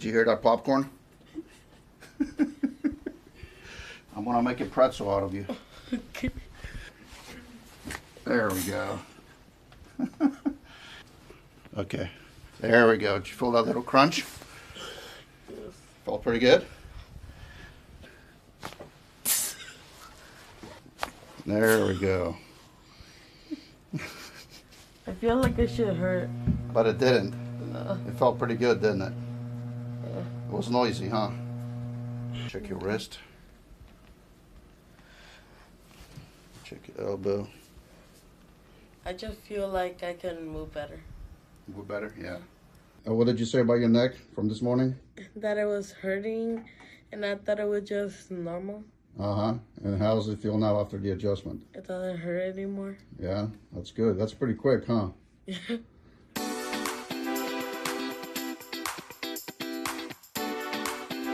Did you hear that popcorn? I'm gonna make a pretzel out of you. Okay. There we go. Okay, there we go. Did you feel that little crunch? Yes. Felt pretty good? There we go. I feel like it should hurt. But it didn't. No. It felt pretty good, didn't it? Yeah. It was noisy, huh? Check your wrist. Check your elbow. I just feel like I can move better. We're better? Yeah. What did you say about your neck from this morning? That it was hurting, and I thought it was just normal. Uh-huh. And how does it feel now after the adjustment? It doesn't hurt anymore. Yeah, that's good. That's pretty quick, huh? Yeah.